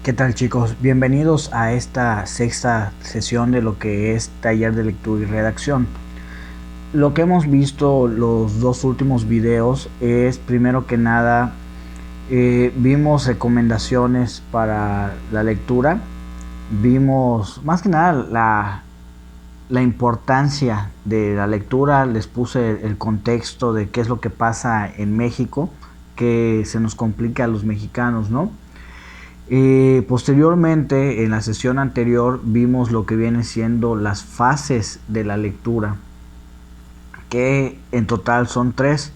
¿Qué tal, chicos? Bienvenidos a esta sexta sesión de lo que es taller de lectura y redacción. Lo que hemos visto los dos últimos videos es, primero que nada, vimos recomendaciones para la lectura. Vimos más que nada la importancia de la lectura. Les puse el contexto de qué es lo que pasa en México, que se nos complica a los mexicanos, ¿no? Posteriormente, en la sesión anterior, vimos lo que viene siendo las fases de la lectura, que en total son 3: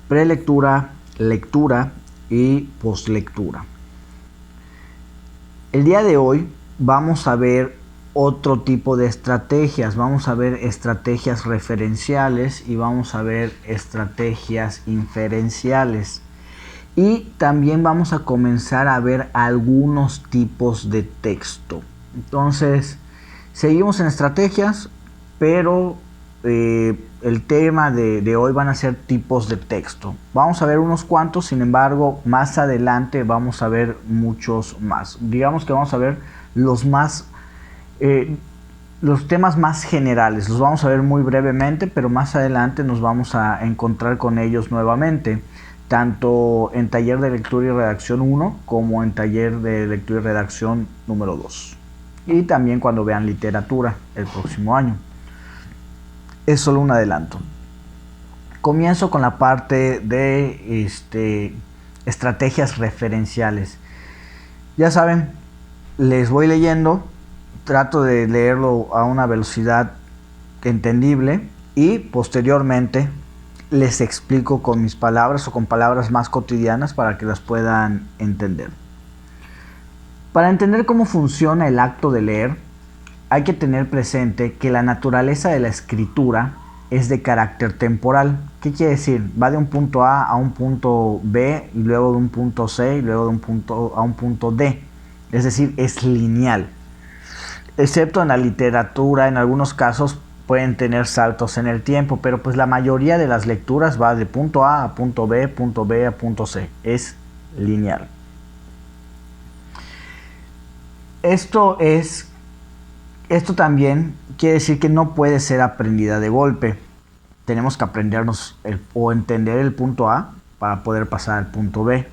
prelectura, lectura y postlectura. El día de hoy vamos a ver otro tipo de estrategias. Vamos a ver estrategias referenciales y vamos a ver estrategias inferenciales. Y también vamos a comenzar a ver algunos tipos de texto. Entonces, seguimos en estrategias, pero el tema de hoy van a ser tipos de texto. Vamos a ver unos cuantos, sin embargo, más adelante vamos a ver muchos más. Digamos que vamos a ver los temas más generales. Los vamos a ver muy brevemente, pero más adelante nos vamos a encontrar con ellos nuevamente, tanto en taller de lectura y redacción 1 como en taller de lectura y redacción número 2. Y también cuando vean literatura el próximo año. Es solo un adelanto. Comienzo con la parte de estrategias referenciales. Ya saben, les voy leyendo, trato de leerlo a una velocidad entendible y posteriormente les explico con mis palabras o con palabras más cotidianas para que las puedan entender. Para entender cómo funciona el acto de leer, hay que tener presente que la naturaleza de la escritura es de carácter temporal. ¿Qué quiere decir? Va de un punto A a un punto B, y luego de un punto C, y luego de un punto a un punto D. Es decir, es lineal. Excepto en la literatura, en algunos casos pueden tener saltos en el tiempo, pero pues la mayoría de las lecturas va de punto A a punto B a punto C. Es lineal. Esto también quiere decir que no puede ser aprendida de golpe. Tenemos que aprendernos o entender el punto A para poder pasar al punto B,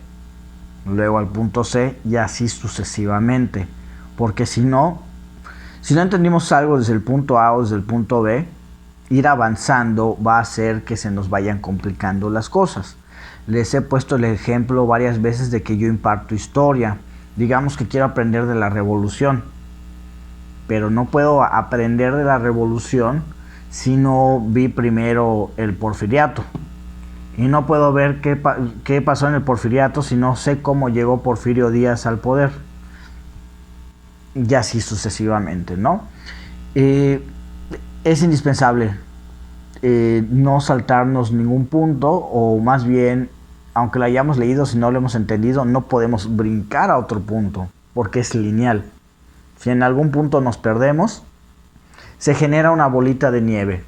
luego al punto C y así sucesivamente. Porque si no entendimos algo desde el punto A o desde el punto B, ir avanzando va a hacer que se nos vayan complicando las cosas. Les he puesto el ejemplo varias veces de que yo imparto historia. Digamos que quiero aprender de la Revolución, pero no puedo aprender de la Revolución si no vi primero el Porfiriato. Y no puedo ver qué pasó en el Porfiriato si no sé cómo llegó Porfirio Díaz al poder. Y así sucesivamente, ¿no? Es indispensable no saltarnos ningún punto, o más bien, aunque lo hayamos leído, si no lo hemos entendido, no podemos brincar a otro punto, porque es lineal. Si en algún punto nos perdemos, se genera una bolita de nieve.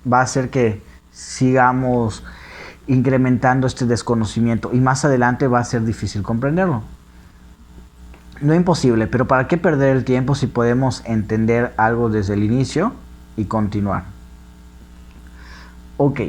Va a hacer que sigamos incrementando este desconocimiento y más adelante va a ser difícil comprenderlo. No imposible, pero ¿para qué perder el tiempo si podemos entender algo desde el inicio y continuar? Ok.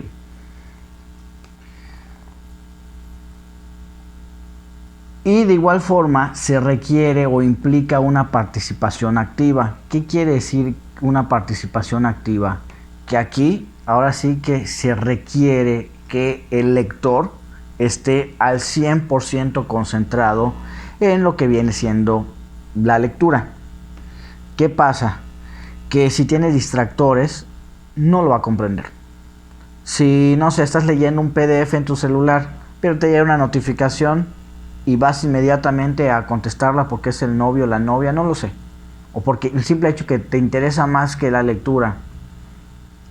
Y de igual forma se requiere o implica una participación activa. ¿Qué quiere decir una participación activa? Que aquí ahora sí que se requiere que el lector esté al 100% concentrado en lo que viene siendo la lectura. ¿Qué pasa? Que si tiene distractores, no lo va a comprender. Si, no sé, estás leyendo un PDF en tu celular, pero te llega una notificación y vas inmediatamente a contestarla porque es el novio o la novia, no lo sé. O porque el simple hecho que te interesa más que la lectura.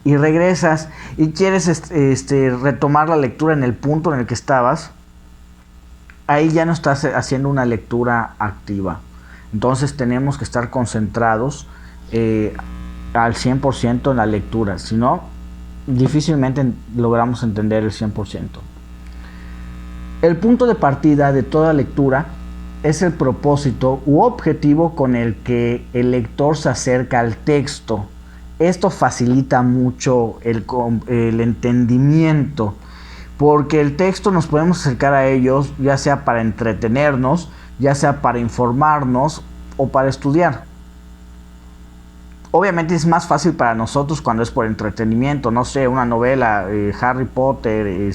Y regresas y quieres retomar la lectura en el punto en el que estabas, ahí ya no estás haciendo una lectura activa. Entonces tenemos que estar concentrados al 100% en la lectura. Si no, difícilmente logramos entender el 100%. El punto de partida de toda lectura es el propósito u objetivo con el que el lector se acerca al texto. Esto facilita mucho el entendimiento, porque el texto nos podemos acercar a ellos ya sea para entretenernos, ya sea para informarnos o para estudiar. Obviamente es más fácil para nosotros cuando es por entretenimiento, no sé, una novela, Harry Potter,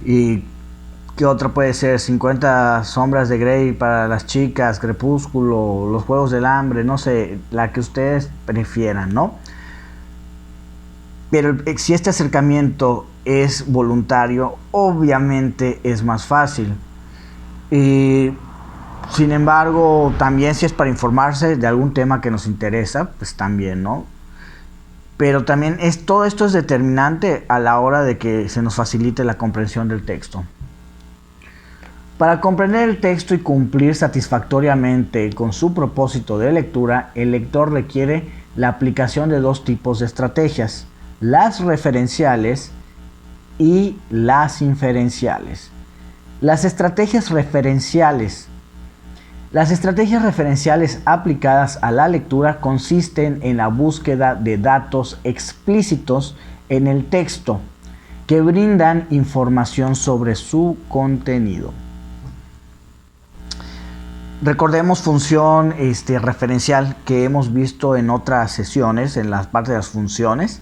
y ¿qué otra puede ser? 50 sombras de Grey para las chicas, Crepúsculo, Los Juegos del Hambre, no sé, la que ustedes prefieran, ¿no? Pero si este acercamiento es voluntario, obviamente es más fácil. Sin embargo, también si es para informarse de algún tema que nos interesa, pues también, ¿no? Pero también todo esto es determinante a la hora de que se nos facilite la comprensión del texto. Para comprender el texto y cumplir satisfactoriamente con su propósito de lectura, el lector requiere la aplicación de dos tipos de estrategias: las referenciales y las inferenciales. Las estrategias referenciales aplicadas a la lectura consisten en la búsqueda de datos explícitos en el texto que brindan información sobre su contenido. Recordemos función referencial que hemos visto en otras sesiones, en las partes de las funciones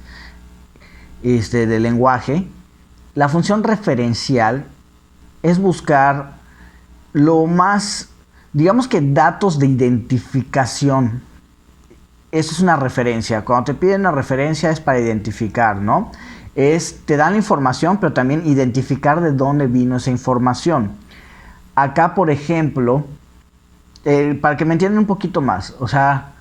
del lenguaje. La función referencial es buscar lo más, digamos que datos de identificación. Eso es una referencia. Cuando te piden una referencia es para identificar, ¿no? Te dan la información, pero también identificar de dónde vino esa información. Acá, por ejemplo, para que me entiendan un poquito más, o sea,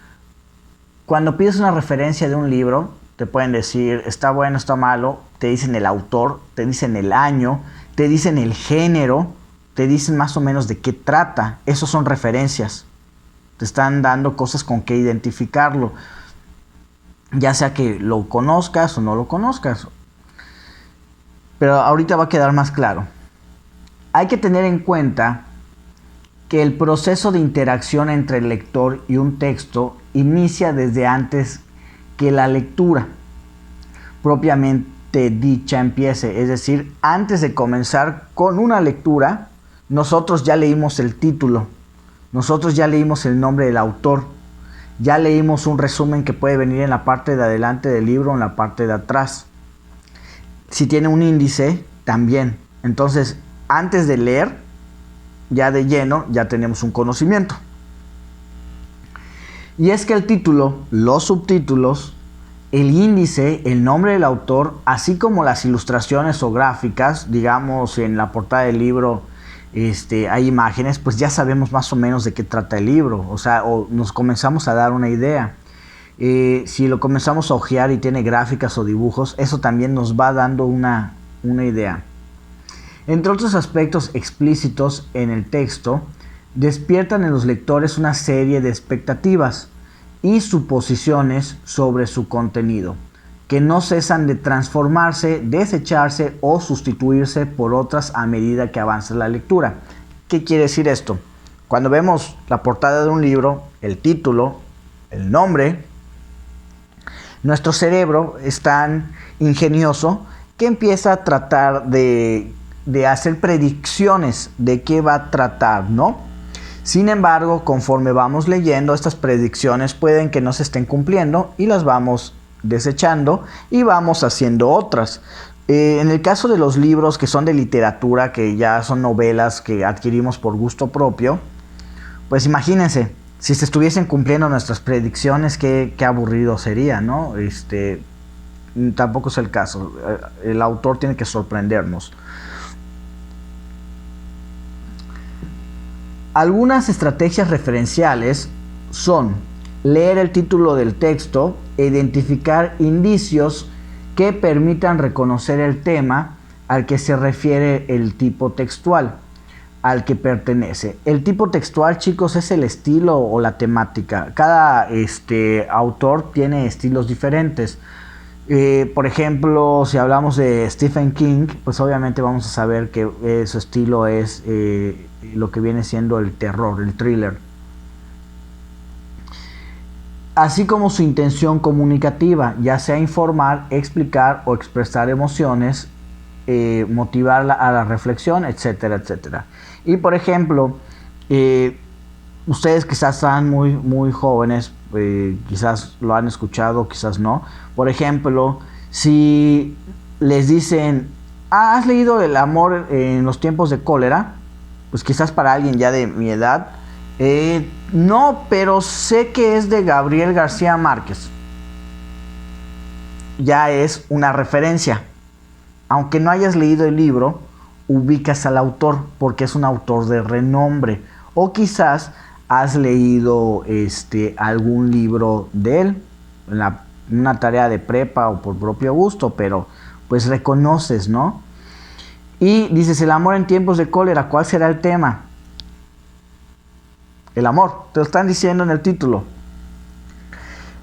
cuando pides una referencia de un libro, te pueden decir, está bueno, está malo, te dicen el autor, te dicen el año, te dicen el género, te dicen más o menos de qué trata. Esos son referencias. Te están dando cosas con que identificarlo, ya sea que lo conozcas o no lo conozcas. Pero ahorita va a quedar más claro. Hay que tener en cuenta que el proceso de interacción entre el lector y un texto inicia desde antes que la lectura propiamente dicha empiece. Es decir, antes de comenzar con una lectura, nosotros ya leímos el título, nosotros ya leímos el nombre del autor, ya leímos un resumen que puede venir en la parte de adelante del libro o en la parte de atrás. Si tiene un índice, también. Entonces, antes de leer, ya de lleno, ya tenemos un conocimiento. Y es que el título, los subtítulos, el índice, el nombre del autor, así como las ilustraciones o gráficas, digamos en la portada del libro hay imágenes, pues ya sabemos más o menos de qué trata el libro, o nos comenzamos a dar una idea. Si lo comenzamos a hojear y tiene gráficas o dibujos, eso también nos va dando una idea. Entre otros aspectos explícitos en el texto, despiertan en los lectores una serie de expectativas y suposiciones sobre su contenido, que no cesan de transformarse, desecharse o sustituirse por otras a medida que avanza la lectura. ¿Qué quiere decir esto? Cuando vemos la portada de un libro, el título, el nombre, nuestro cerebro es tan ingenioso que empieza a tratar de hacer predicciones de qué va a tratar, ¿no? Sin embargo, conforme vamos leyendo, estas predicciones pueden que no se estén cumpliendo y las vamos desechando y vamos haciendo otras. En el caso de los libros que son de literatura, que ya son novelas que adquirimos por gusto propio, pues imagínense, si se estuviesen cumpliendo nuestras predicciones, qué aburrido sería, ¿no? Tampoco es el caso. El autor tiene que sorprendernos. Algunas estrategias referenciales son leer el título del texto e identificar indicios que permitan reconocer el tema al que se refiere el tipo textual al que pertenece. El tipo textual, chicos, es el estilo o la temática. Cada autor tiene estilos diferentes. Por ejemplo, si hablamos de Stephen King, pues obviamente vamos a saber que su estilo es lo que viene siendo el terror, el thriller. Así como su intención comunicativa, ya sea informar, explicar o expresar emociones, motivar a la reflexión, etcétera, etcétera. Y por ejemplo, ustedes quizás están muy jóvenes, quizás lo han escuchado, quizás no. Por ejemplo, si les dicen, ¿has leído El amor en los tiempos de cólera? Pues quizás para alguien ya de mi edad, no, pero sé que es de Gabriel García Márquez. Ya es una referencia. Aunque no hayas leído el libro, ubicas al autor porque es un autor de renombre. O quizás has leído algún libro de él, una tarea de prepa o por propio gusto, pero pues reconoces, ¿no? Y dices, el amor en tiempos de cólera, ¿cuál será el tema? El amor, te lo están diciendo en el título.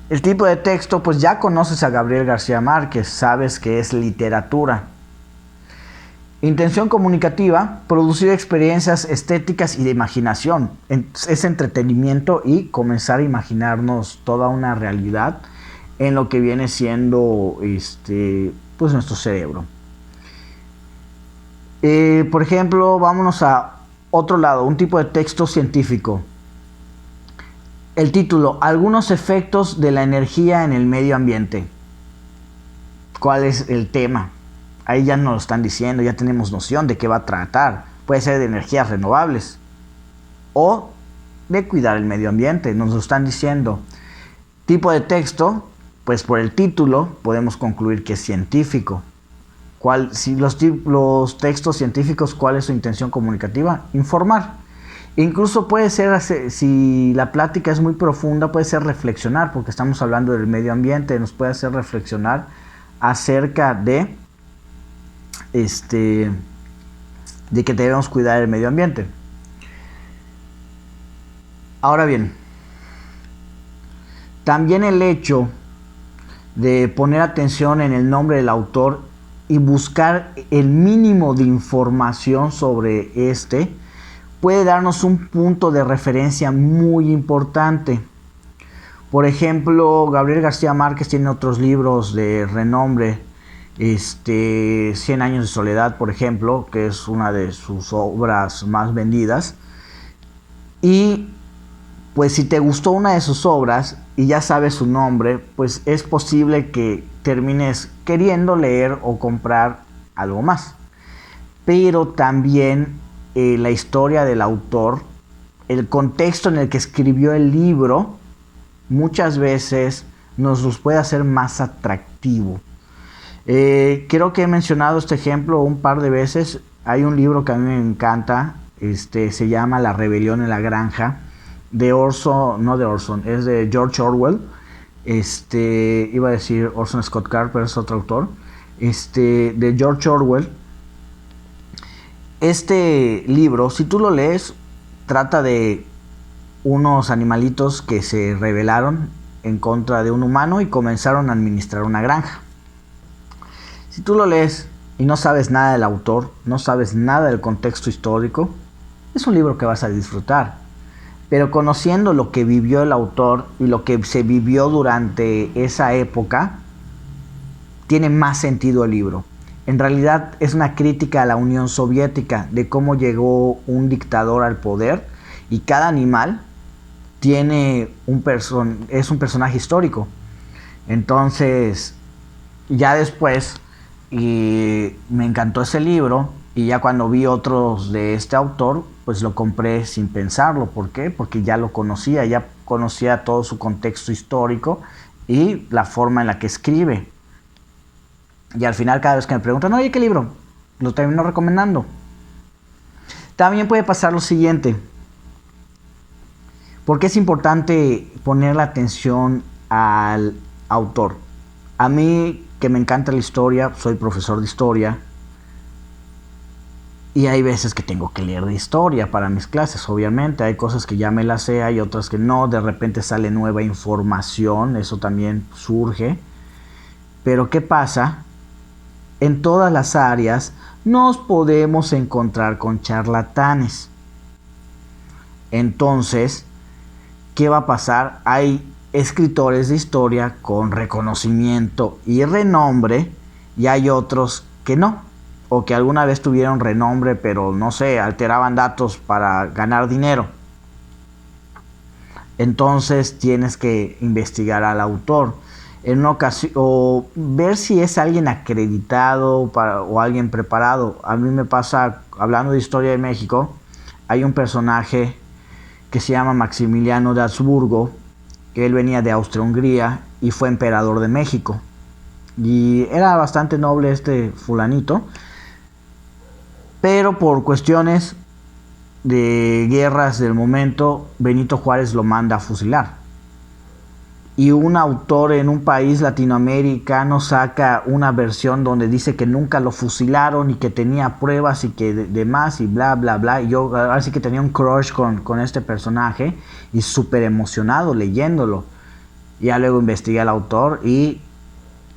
El tipo de texto, pues ya conoces a Gabriel García Márquez, sabes que es literatura. Intención comunicativa, producir experiencias estéticas y de imaginación. Es entretenimiento y comenzar a imaginarnos toda una realidad en lo que viene siendo pues nuestro cerebro. Por ejemplo, vámonos a otro lado, un tipo de texto científico. El título, algunos efectos de la energía en el medio ambiente. ¿Cuál es el tema? Ahí ya nos lo están diciendo, ya tenemos noción de qué va a tratar. Puede ser de energías renovables o de cuidar el medio ambiente, nos lo están diciendo. Tipo de texto, pues por el título podemos concluir que es científico. Si los textos científicos, ¿cuál es su intención comunicativa? Informar. Incluso puede ser, si la plática es muy profunda, puede ser reflexionar, porque estamos hablando del medio ambiente, nos puede hacer reflexionar acerca de que debemos cuidar el medio ambiente. Ahora bien, también el hecho de poner atención en el nombre del autor y buscar el mínimo de información sobre puede darnos un punto de referencia muy importante. Por ejemplo, Gabriel García Márquez tiene otros libros de renombre, 100 años de soledad, por ejemplo, que es una de sus obras más vendidas. Y pues si te gustó una de sus obras y ya sabes su nombre, pues es posible que termines queriendo leer o comprar algo más. Pero también la historia del autor, el contexto en el que escribió el libro, muchas veces nos los puede hacer más atractivo. Creo que he mencionado este ejemplo un par de veces. Hay un libro que a mí me encanta, se llama La rebelión en la granja, es de George Orwell. Iba a decir Orson Scott Card, pero es otro autor. De George Orwell. Este libro, si tú lo lees, trata de unos animalitos que se rebelaron en contra de un humano y comenzaron a administrar una granja. Si tú lo lees y no sabes nada del autor, no sabes nada del contexto histórico, es un libro que vas a disfrutar. Pero conociendo lo que vivió el autor y lo que se vivió durante esa época, tiene más sentido el libro. En realidad es una crítica a la Unión Soviética, de cómo llegó un dictador al poder y cada animal es un personaje histórico. Entonces, ya después, me encantó ese libro y ya cuando vi otros de este autor, pues lo compré sin pensarlo. ¿Por qué? Porque ya lo conocía, ya conocía todo su contexto histórico y la forma en la que escribe. Y al final, cada vez que me preguntan, oye, ¿qué libro? Lo termino recomendando. También puede pasar lo siguiente. ¿Por qué es importante poner la atención al autor? A mí, que me encanta la historia, soy profesor de historia. Y hay veces que tengo que leer de historia para mis clases, obviamente. Hay cosas que ya me las sé, hay otras que no. De repente sale nueva información, eso también surge. Pero ¿qué pasa? En todas las áreas nos podemos encontrar con charlatanes. Entonces, ¿qué va a pasar? Hay escritores de historia con reconocimiento y renombre, y hay otros que no, o que alguna vez tuvieron renombre, pero no sé, alteraban datos para ganar dinero. Entonces tienes que investigar al autor en una ocasión, o ver si es alguien acreditado o alguien preparado. A mí me pasa, hablando de historia de México, hay un personaje que se llama Maximiliano de Habsburgo, que él venía de Austria-Hungría y fue emperador de México. Y era bastante noble este fulanito, pero por cuestiones de guerras del momento, Benito Juárez lo manda a fusilar. Y un autor en un país latinoamericano saca una versión donde dice que nunca lo fusilaron y que tenía pruebas y que demás y bla bla bla. Y yo así que tenía un crush con este personaje y súper emocionado leyéndolo. Ya luego investigué al autor y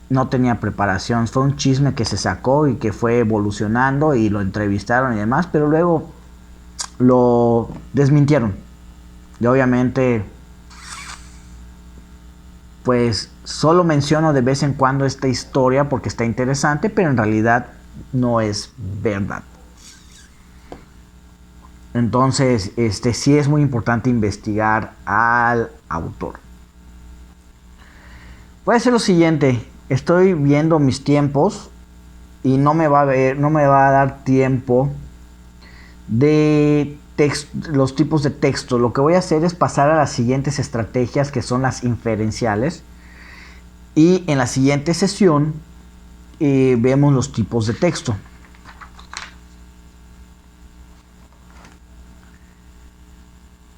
no tenía preparación. Fue un chisme que se sacó y que fue evolucionando y lo entrevistaron y demás, pero luego lo desmintieron. Y obviamente, pues solo menciono de vez en cuando esta historia porque está interesante, pero en realidad no es verdad. Entonces, sí es muy importante investigar al autor. Voy a hacer lo siguiente. Estoy viendo mis tiempos y no me va a dar tiempo de los tipos de texto. Lo que voy a hacer es pasar a las siguientes estrategias, que son las inferenciales, y en la siguiente sesión vemos los tipos de texto.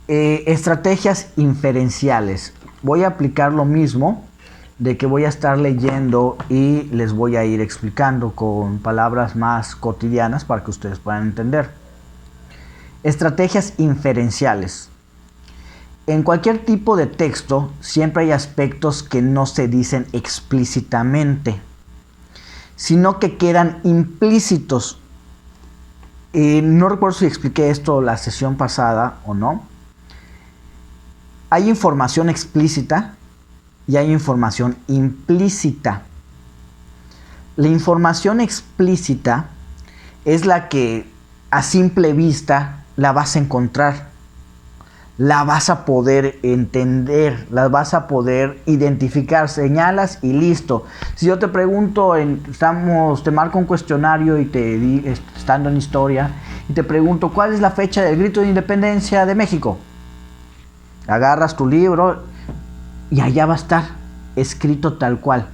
Estrategias inferenciales. Voy a aplicar lo mismo, de que voy a estar leyendo y les voy a ir explicando con palabras más cotidianas para que ustedes puedan entender. Estrategias inferenciales. En cualquier tipo de texto siempre hay aspectos que no se dicen explícitamente, sino que quedan implícitos. No recuerdo si expliqué esto la sesión pasada o no. Hay información explícita y hay información implícita. La información explícita es la que a simple vista la vas a encontrar, la vas a poder entender, la vas a poder identificar, señalas y listo. Si yo te pregunto, te marco un cuestionario y estando en historia, y te pregunto, ¿cuál es la fecha del grito de independencia de México? Agarras tu libro y allá va a estar escrito tal cual.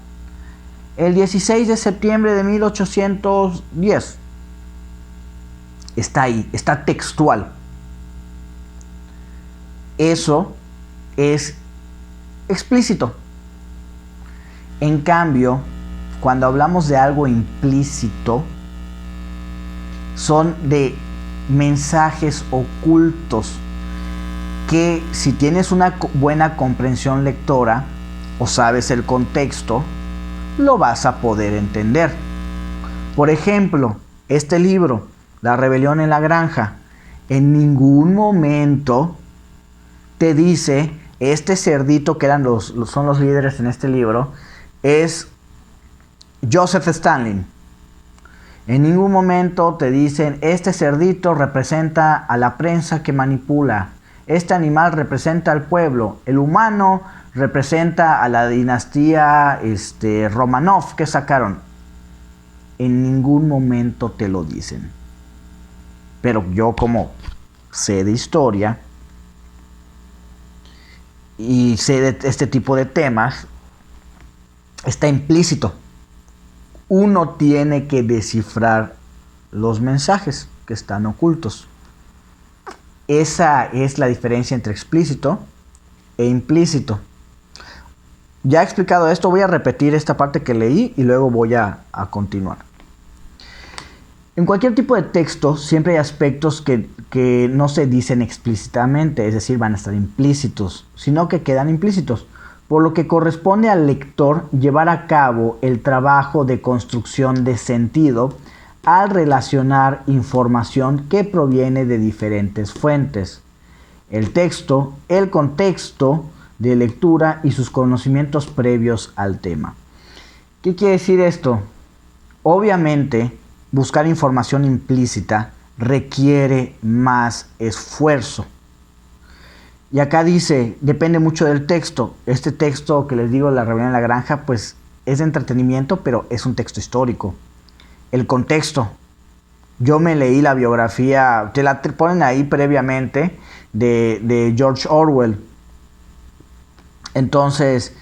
El 16 de septiembre de 1810. Está ahí, está textual. Eso es explícito. En cambio, cuando hablamos de algo implícito, son de mensajes ocultos que, si tienes una buena comprensión lectora o sabes el contexto, lo vas a poder entender. Por ejemplo, este libro, La rebelión en la granja, en ningún momento te dice, este cerdito que son los líderes en este libro, es Joseph Stalin. En ningún momento te dicen, este cerdito representa a la prensa que manipula, este animal representa al pueblo, el humano representa a la dinastía Romanov que sacaron. En ningún momento te lo dicen. Pero yo, como sé de historia y sé de este tipo de temas, está implícito. Uno tiene que descifrar los mensajes que están ocultos. Esa es la diferencia entre explícito e implícito. Ya he explicado esto, voy a repetir esta parte que leí y luego voy a continuar. En cualquier tipo de texto siempre hay aspectos que no se dicen explícitamente, es decir, van a estar implícitos, sino que quedan implícitos. por lo que corresponde al lector llevar a cabo el trabajo de construcción de sentido al relacionar información que proviene de diferentes fuentes: el texto, el contexto de lectura y sus conocimientos previos al tema. ¿Qué quiere decir esto? Obviamente, buscar información implícita requiere más esfuerzo. Y acá dice, depende mucho del texto. Este texto que les digo, La rebelión en la granja, pues es de entretenimiento, pero es un texto histórico. El contexto. Yo me leí la biografía, te la ponen ahí previamente, de George Orwell. Entonces,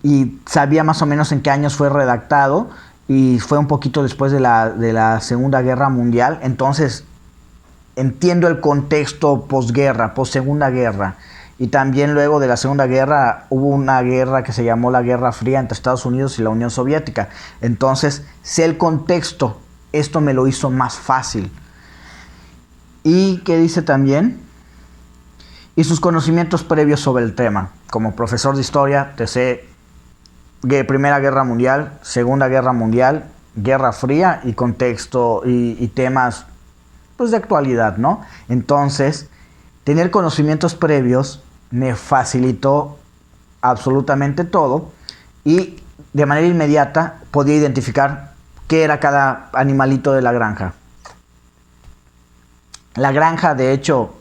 y sabía más o menos en qué años fue redactado, y fue un poquito después de la Segunda Guerra Mundial. Entonces, entiendo el contexto posguerra, post-segunda guerra. Y también luego de la Segunda Guerra hubo una guerra que se llamó la Guerra Fría entre Estados Unidos y la Unión Soviética. Entonces, sé el contexto. Esto me lo hizo más fácil. ¿Y qué dice también? Y sus conocimientos previos sobre el tema. Como profesor de historia, te sé Primera Guerra Mundial, Segunda Guerra Mundial, Guerra Fría y contexto y temas pues de actualidad, ¿no? Entonces, tener conocimientos previos me facilitó absolutamente todo, y de manera inmediata podía identificar qué era cada animalito de la granja. La granja, de hecho,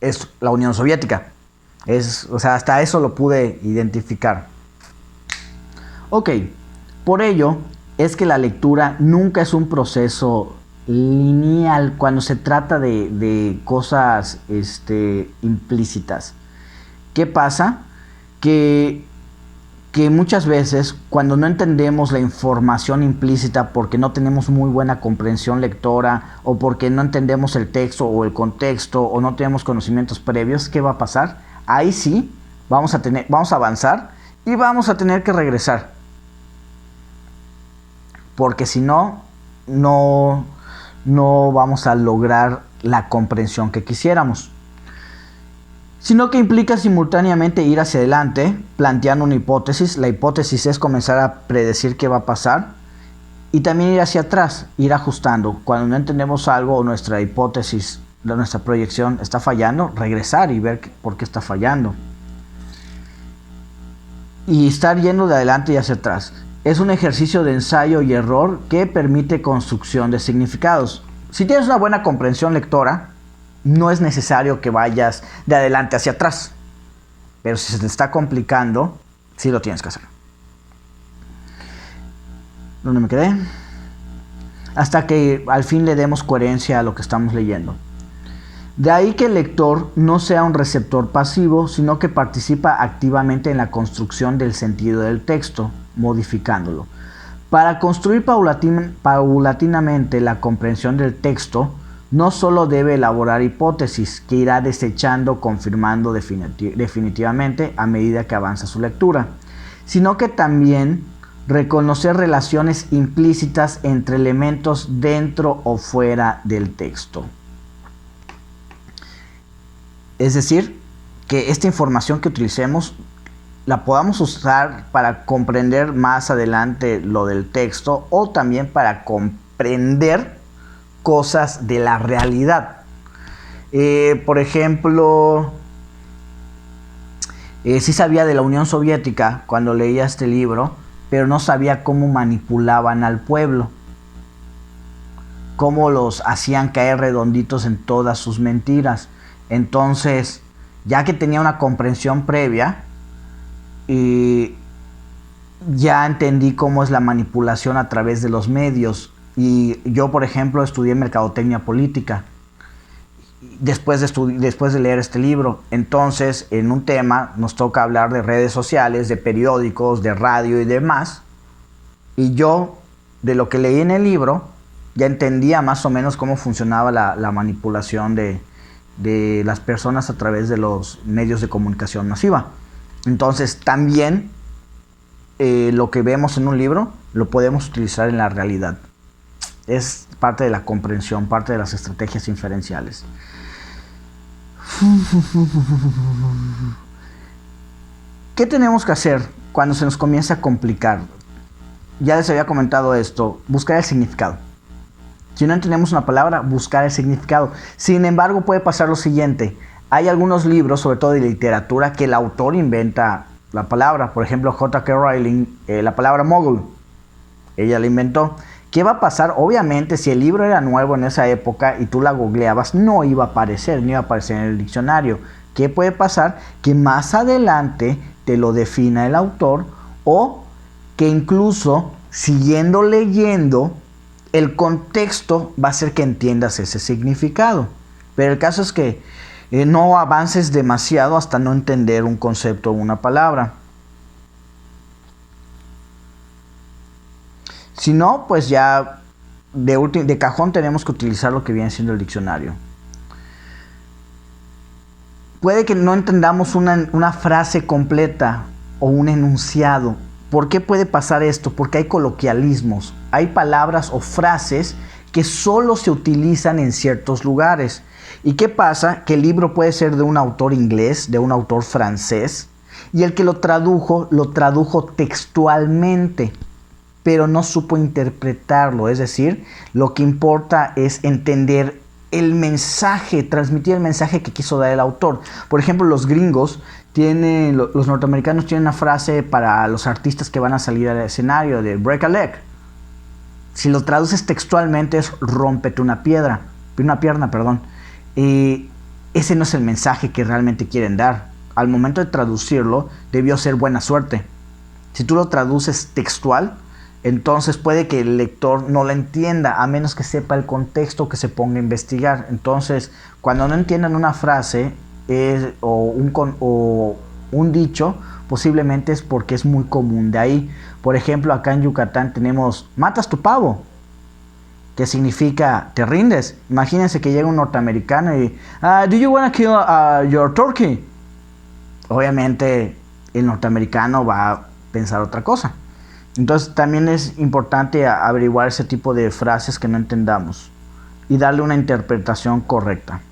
es la Unión Soviética. O sea, hasta eso lo pude identificar. Ok, por ello es que la lectura nunca es un proceso lineal cuando se trata de cosas implícitas. ¿Qué pasa? Que muchas veces cuando no entendemos la información implícita porque no tenemos muy buena comprensión lectora, o porque no entendemos el texto o el contexto, o no tenemos conocimientos previos, ¿qué va a pasar? Ahí sí vamos a avanzar y vamos a tener que regresar, porque si no vamos a lograr la comprensión que quisiéramos. Sino que implica simultáneamente ir hacia adelante, planteando una hipótesis. La hipótesis es comenzar a predecir qué va a pasar, y también ir hacia atrás, ir ajustando. Cuando no entendemos algo o nuestra hipótesis, nuestra proyección está fallando, regresar y ver por qué está fallando. Y estar yendo de adelante y hacia atrás. Es un ejercicio de ensayo y error que permite construcción de significados. Si tienes una buena comprensión lectora, no es necesario que vayas de adelante hacia atrás. Pero si se te está complicando, sí lo tienes que hacer. ¿Dónde me quedé? Hasta que al fin le demos coherencia a lo que estamos leyendo. De ahí que el lector no sea un receptor pasivo, sino que participa activamente en la construcción del sentido del texto, modificándolo. Para construir paulatinamente la comprensión del texto, no solo debe elaborar hipótesis que irá desechando, confirmando definitivamente a medida que avanza su lectura, sino que también reconocer relaciones implícitas entre elementos dentro o fuera del texto. Es decir, que esta información que utilicemos la podamos usar para comprender más adelante lo del texto, o también para comprender cosas de la realidad. Por ejemplo, sí sabía de la Unión Soviética cuando leía este libro, pero no sabía cómo manipulaban al pueblo, cómo los hacían caer redonditos en todas sus mentiras. Entonces, ya que tenía una comprensión previa, ya entendí cómo es la manipulación a través de los medios. Y yo, por ejemplo, estudié mercadotecnia política después de leer este libro. Entonces, en un tema nos toca hablar de redes sociales, de periódicos, de radio y demás. Y yo, de lo que leí en el libro, ya entendía más o menos cómo funcionaba la manipulación de las personas a través de los medios de comunicación masiva. Entonces, también lo que vemos en un libro lo podemos utilizar en la realidad. Es parte de la comprensión, parte de las estrategias inferenciales. ¿Qué tenemos que hacer cuando se nos comienza a complicar? Ya les había comentado esto, buscar el significado. Si no entendemos una palabra, buscar el significado. Sin embargo, puede pasar lo siguiente. Hay algunos libros, sobre todo de literatura, que el autor inventa la palabra. Por ejemplo, J.K. Rowling, la palabra mogul. Ella la inventó. ¿Qué va a pasar? Obviamente, si el libro era nuevo en esa época y tú la googleabas, no iba a aparecer en el diccionario. ¿Qué puede pasar? Que más adelante te lo defina el autor, o que incluso siguiendo leyendo, el contexto va a hacer que entiendas ese significado. Pero el caso es que no avances demasiado hasta no entender un concepto o una palabra. Si no, pues ya de cajón tenemos que utilizar lo que viene siendo el diccionario. Puede que no entendamos una frase completa o un enunciado. ¿Por qué puede pasar esto? Porque hay coloquialismos, hay palabras o frases que solo se utilizan en ciertos lugares. ¿Y qué pasa? Que el libro puede ser de un autor inglés, de un autor francés, y el que lo tradujo textualmente, pero no supo interpretarlo. Es decir, lo que importa es entender el mensaje, transmitir el mensaje que quiso dar el autor. Por ejemplo, los norteamericanos tienen una frase para los artistas que van a salir al escenario de break a leg. Si lo traduces textualmente es rómpete una pierna, perdón. Ese no es el mensaje que realmente quieren dar. Al momento de traducirlo, debió ser buena suerte. Si tú lo traduces textual, entonces puede que el lector no lo entienda, a menos que sepa el contexto, que se ponga a investigar. Entonces, cuando no entiendan una frase o un dicho, posiblemente es porque es muy común de ahí. Por ejemplo, acá en Yucatán tenemos matas tu pavo, que significa te rindes. Imagínense que llega un norteamericano y do you want to kill your turkey? Obviamente el norteamericano va a pensar otra cosa. Entonces también es importante averiguar ese tipo de frases que no entendamos y darle una interpretación correcta.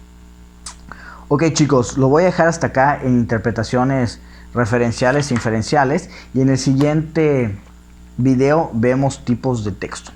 Ok, chicos, lo voy a dejar hasta acá en interpretaciones referenciales e inferenciales, y en el siguiente video vemos tipos de texto.